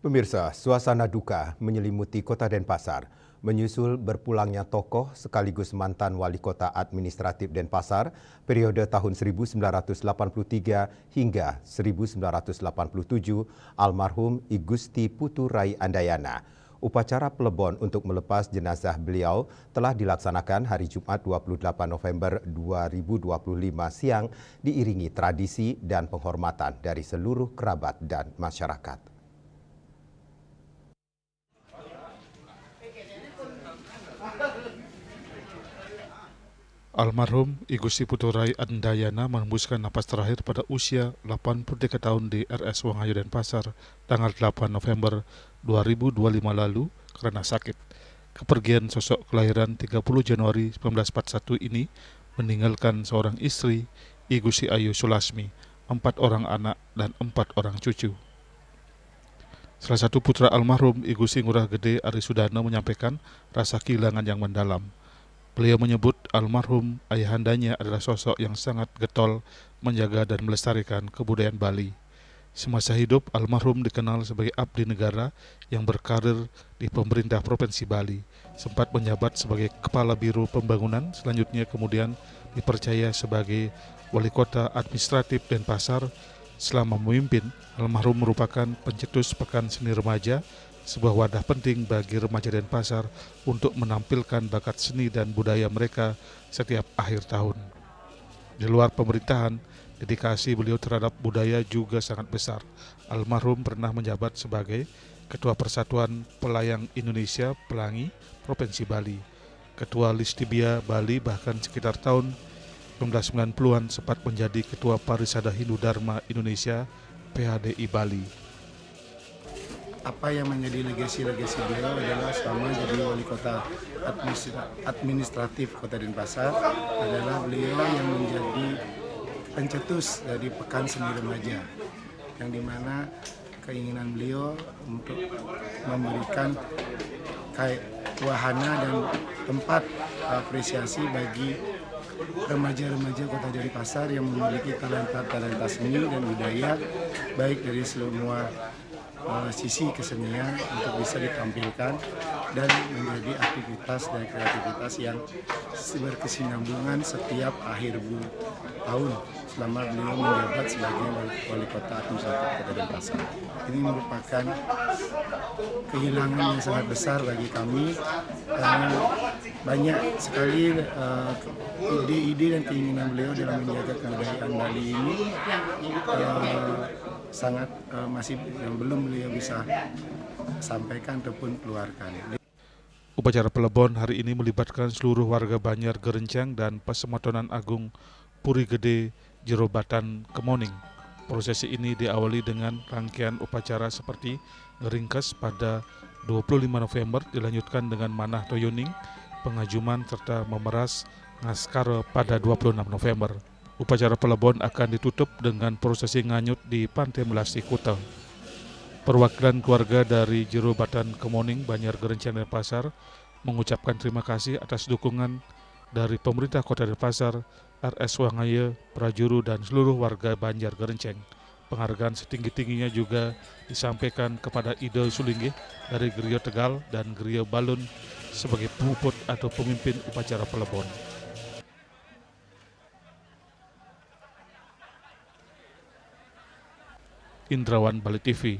Pemirsa, suasana duka menyelimuti Kota Denpasar menyusul berpulangnya tokoh sekaligus mantan wali kota administratif Denpasar periode tahun 1983 hingga 1987 almarhum I Gusti Putu Rai Andayana. Upacara pelebon untuk melepas jenazah beliau telah dilaksanakan hari Jumat 28 November 2025 siang diiringi tradisi dan penghormatan dari seluruh kerabat dan masyarakat. Almarhum I Gusti Putu Rai Andayana menghembuskan napas terakhir pada usia 83 tahun di RS Wangayo Denpasar tanggal 8 November 2025 lalu karena sakit. Kepergian sosok kelahiran 30 Januari 1941 ini meninggalkan seorang istri, I Gusti Ayu Sulasmi, 4 orang anak dan 4 orang cucu. Salah satu putra almarhum I Gusti Ngurah Gede Ari Sudana menyampaikan rasa kehilangan yang mendalam. Beliau menyebut almarhum ayahandanya adalah sosok yang sangat getol menjaga dan melestarikan kebudayaan Bali. Semasa hidup, almarhum dikenal sebagai abdi negara yang berkarir di pemerintah Provinsi Bali. Sempat menjabat sebagai Kepala Biro Pembangunan, selanjutnya kemudian dipercaya sebagai Wali Kota Administratif Denpasar. Selama memimpin, almarhum merupakan pencetus Pekan Seni Remaja, sebuah wadah penting bagi remaja Denpasar untuk menampilkan bakat seni dan budaya mereka setiap akhir tahun. Di luar pemerintahan, dedikasi beliau terhadap budaya juga sangat besar. Almarhum pernah menjabat sebagai Ketua Persatuan Pelayang Indonesia Pelangi Provinsi Bali, Ketua Listibia Bali, bahkan sekitar tahun 1990-an sempat menjadi Ketua Parisada Hindu Dharma Indonesia PHDI Bali. Apa yang menjadi legasi beliau adalah selama jadi wali kota administratif Kota Denpasar adalah beliau yang menjadi pencetus dari Pekan Seni Remaja, yang dimana keinginan beliau untuk memberikan wahana dan tempat apresiasi bagi remaja-remaja Kota Denpasar yang memiliki talenta seni dan budaya baik dari semua sisi kesenian untuk bisa ditampilkan dan menjadi aktivitas dan kreativitas yang berkesinambungan setiap akhir tahun selama beliau menjabat sebagai wali kota administratif Kota Denpasar. Ini merupakan kehilangan yang sangat besar bagi kami karena banyak sekali ide-ide dan keinginan beliau dalam menjaga kebudayaan Bali ini sangat masih yang belum beliau bisa sampaikan ataupun keluarkan. Upacara pelebon hari ini melibatkan seluruh warga Banjar Gerencang dan Pasematonan Agung Puri Gede Jerobatan Kemoning. Prosesi ini diawali dengan rangkaian upacara seperti ngeringkes pada 25 November, dilanjutkan dengan manah toyoning, pengajuman serta memeras ngaskara pada 26 November. Upacara pelebon akan ditutup dengan prosesi nganyut di Pantai Melasti Kuta. Perwakilan keluarga dari Jerobatan Kemoning, Banjar Gerencang Denpasar mengucapkan terima kasih atas dukungan dari pemerintah Kota Denpasar, RS Wangayo, Prajuru, dan seluruh warga Banjar Gerencang. Penghargaan setinggi-tingginya juga disampaikan kepada Ida Sulinggih dari Griyo Tegal dan Griyo Balun sebagai pemuput atau pemimpin upacara pelebon. Indrawan Bali TV.